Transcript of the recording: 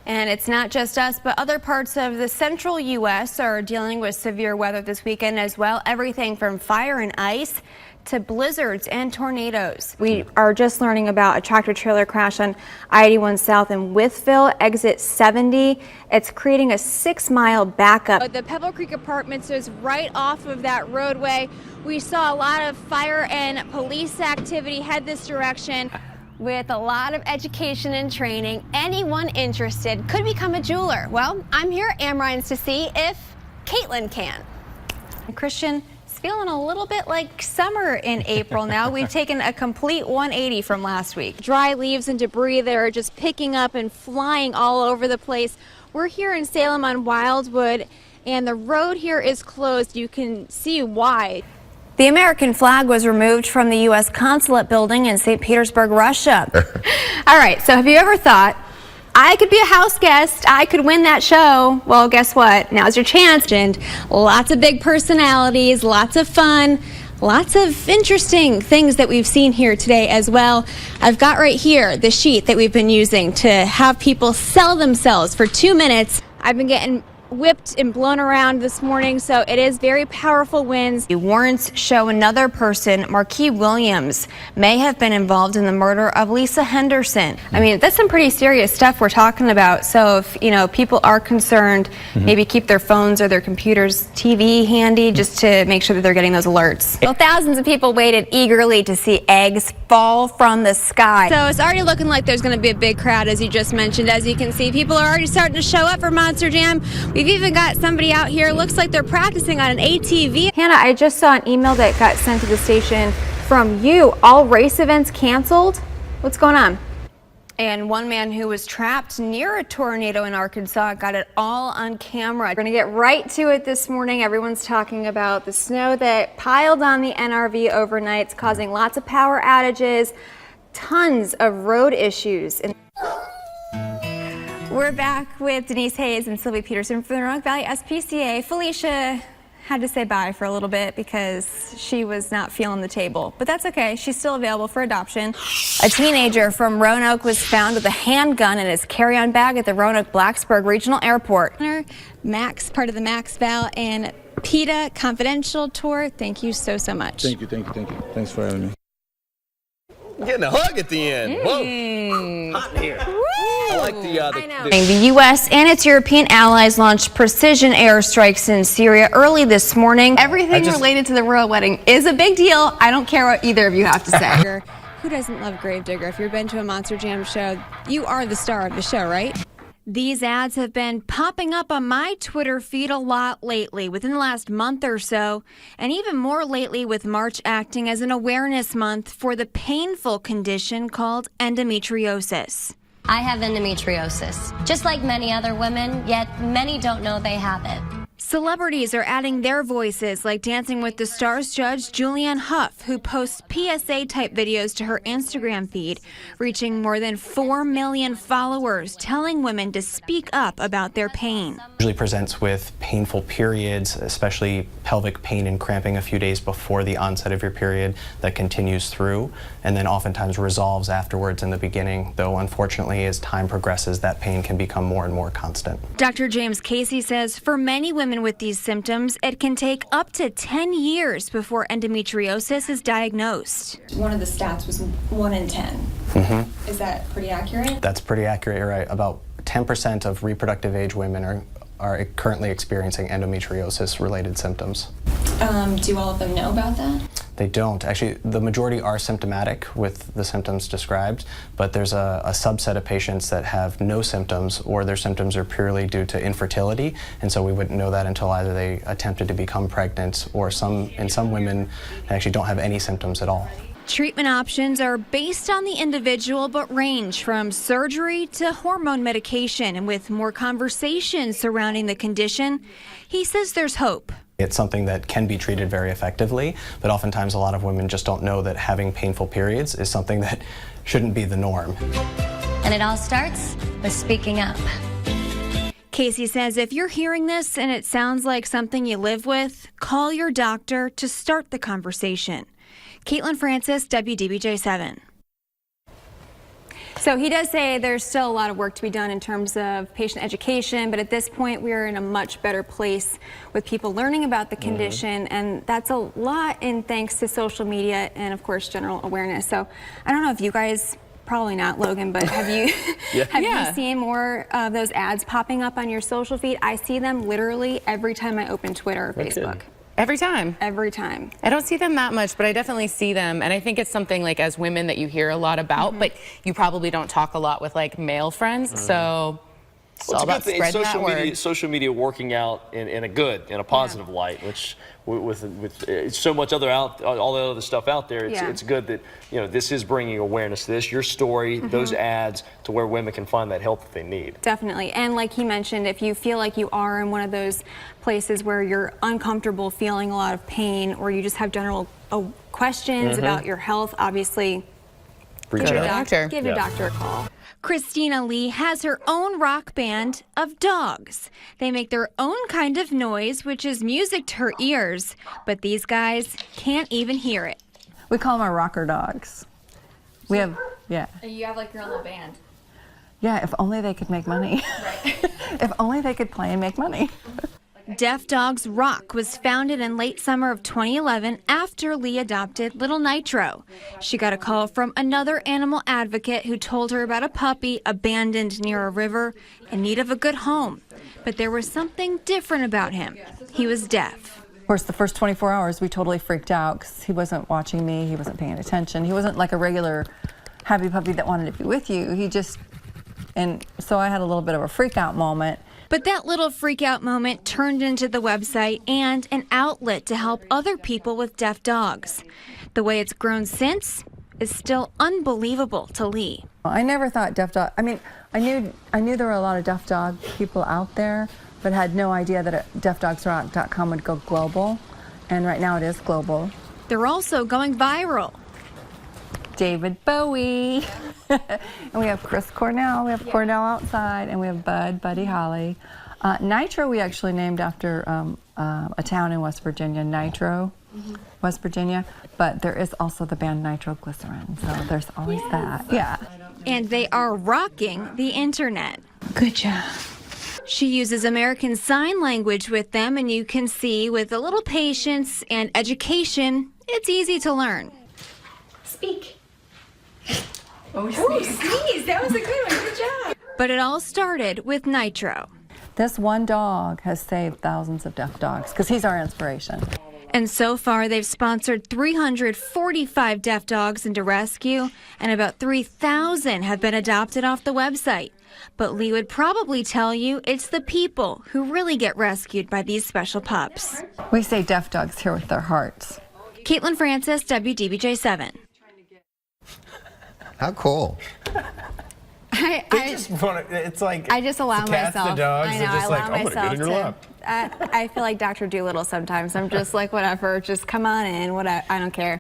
And it's not just us, but other parts of the central U.S. are dealing with severe weather this weekend as well. Everything from fire and ice to blizzards and tornadoes. We are just learning about a tractor trailer crash on I-81 South in Wytheville, exit 70. It's creating a 6-mile backup. The Pebble Creek Apartments is right off of that roadway. We saw a lot of fire and police activity head this direction. With a lot of education and training, anyone interested could become a jeweler. Well, I'm here at Amrines to see if Caitlin can. Christian, it's feeling a little bit like summer in April now. We've taken a complete 180 from last week. Dry leaves and debris that are just picking up and flying all over the place. We're here in Salem on Wildwood, and the road here is closed. You can see why. The American flag was removed from the U.S. consulate building in St. Petersburg, Russia. All right, so have you ever thought, I could be a house guest, I could win that show? Well, guess what? Now's your chance. And lots of big personalities, lots of fun, lots of interesting things that we've seen here today as well. I've got right here the sheet that we've been using to have people sell themselves for 2 minutes. I've been getting whipped and blown around this morning, so it is very powerful winds. The warrants show another person, Marquis Williams, may have been involved in the murder of Lisa Henderson. I mean, that's some pretty serious stuff we're talking about. So if, you know, people are concerned, maybe keep their phones or their computers, TV handy just to make sure that they're getting those alerts. Well, thousands of people waited eagerly to see eggs fall from the sky. So it's already looking like there's going to be a big crowd, as you just mentioned. As you can see, people are already starting to show up for Monster Jam. We've even got somebody out here, looks like they're practicing on an ATV. Hannah, I just saw an email that got sent to the station from you. All race events canceled? What's going on? And one man who was trapped near a tornado in Arkansas got it all on camera. We're going to get right to it this morning. Everyone's talking about the snow that piled on the NRV overnight. It's causing lots of power outages, tons of road issues. We're back with Denise Hayes and Sylvie Peterson from the Roanoke Valley SPCA. Felicia had to say bye for a little bit because she was not feeling the table, but that's okay. She's still available for adoption. A teenager from Roanoke was found with a handgun in his carry-on bag at the Roanoke-Blacksburg Regional Airport. Max, part of the Max Val and PETA Confidential Tour. Thank you so much. Thank you, thank you, thank you. Thanks for having me. Getting a hug at the end. Whoa, hot in here. I like The U.S. and its European allies launched precision airstrikes in Syria early this morning. Everything related to the royal wedding is a big deal. I don't care what either of you have to say. Who doesn't love Gravedigger? If you've been to a Monster Jam show, you are the star of the show, right? These ads have been popping up on my Twitter feed a lot lately, within the last month or so, and even more lately with March acting as an awareness month for the painful condition called endometriosis. I have endometriosis, just like many other women, yet many don't know they have it. Celebrities are adding their voices, like Dancing with the Stars judge Julianne Hough, who posts PSA-type videos to her Instagram feed, reaching more than 4 million followers, telling women to speak up about their pain. Usually presents with painful periods, especially pelvic pain and cramping a few days before the onset of your period that continues through, and then oftentimes resolves afterwards in the beginning, though unfortunately as time progresses that pain can become more and more constant. Dr. James Casey says for many women with these symptoms, it can take up to 10 years before endometriosis is diagnosed. One of the stats was 1 in 10. Is that pretty accurate? That's pretty accurate, you're right. About 10% of reproductive age women are currently experiencing endometriosis-related symptoms. Do all of them know about that? They don't. Actually, the majority are symptomatic with the symptoms described, but there's a subset of patients that have no symptoms or their symptoms are purely due to infertility, and so we wouldn't know that until either they attempted to become pregnant or in some women they actually don't have any symptoms at all. Treatment options are based on the individual but range from surgery to hormone medication, and with more conversation surrounding the condition, he says there's hope. It's something that can be treated very effectively, but oftentimes a lot of women just don't know that having painful periods is something that shouldn't be the norm. And it all starts with speaking up. Casey says if you're hearing this and it sounds like something you live with, call your doctor to start the conversation. Caitlin Francis, WDBJ 7. So he does say there's still a lot of work to be done in terms of patient education, but at this point we're in a much better place with people learning about the condition, and that's a lot in thanks to social media and of course general awareness. So I don't know if you guys, probably not, Logan, but have you you seen more of those ads popping up on your social feed? I see them literally every time I open Twitter or Facebook. Every time? Every time. I don't see them that much, but I definitely see them. And I think it's something like as women that you hear a lot about, but you probably don't talk a lot with like male friends. So it's all about spreading that word. Social media working out in a positive light, which with so much all the other stuff out there, it's good that this is bringing awareness to this, your story, those ads, to where women can find that help that they need. Definitely. And like he mentioned, if you feel like you are in one of those places where you're uncomfortable, feeling a lot of pain, or you just have general questions about your health, obviously give your doctor a call. Christina Lee has her own rock band of dogs. They make their own kind of noise, which is music to her ears, but these guys can't even hear it. We call them our rocker dogs. We have, You have like your own little band. Yeah, if only they could make money. Right. If only they could play and make money. Deaf Dogs Rock was founded in late summer of 2011 after Lee adopted little Nitro. She got a call from another animal advocate who told her about a puppy abandoned near a river in need of a good home. But there was something different about him. He was deaf. Of course, the first 24 hours we totally freaked out because he wasn't watching me, he wasn't paying attention. He wasn't like a regular happy puppy that wanted to be with you. And so I had a little bit of a freak out moment. But that little freak out moment turned into the website and an outlet to help other people with deaf dogs. The way it's grown since is still unbelievable to Lee. I never thought deaf dog, I mean, I knew there were a lot of deaf dog people out there, but had no idea that deafdogsrock.com would go global. And right now it is global. They're also going viral. David Bowie. And we have Chris Cornell, we have Cornell outside, and we have Buddy Holly. Nitro we actually named after a town in West Virginia, Nitro, West Virginia. But there is also the band Nitroglycerin, so there's always that. Yeah. And they are rocking the internet. Good job. She uses American Sign Language with them, and you can see with a little patience and education, it's easy to learn. Speak. Oh, sneeze. That was a good one. Good job. But it all started with Nitro. This one dog has saved thousands of deaf dogs because he's our inspiration. And so far, they've sponsored 345 deaf dogs into rescue, and about 3,000 have been adopted off the website. But Lee would probably tell you it's the people who really get rescued by these special pups. We say deaf dogs here with their hearts. Caitlin Francis, WDBJ7. How cool. It's like I just allow the cats, myself. the dogs, I know, they're just I like, allow I'm gonna get in your lap. I feel like Dr. Doolittle sometimes. I'm just like, whatever, just come on in, whatever. I don't care.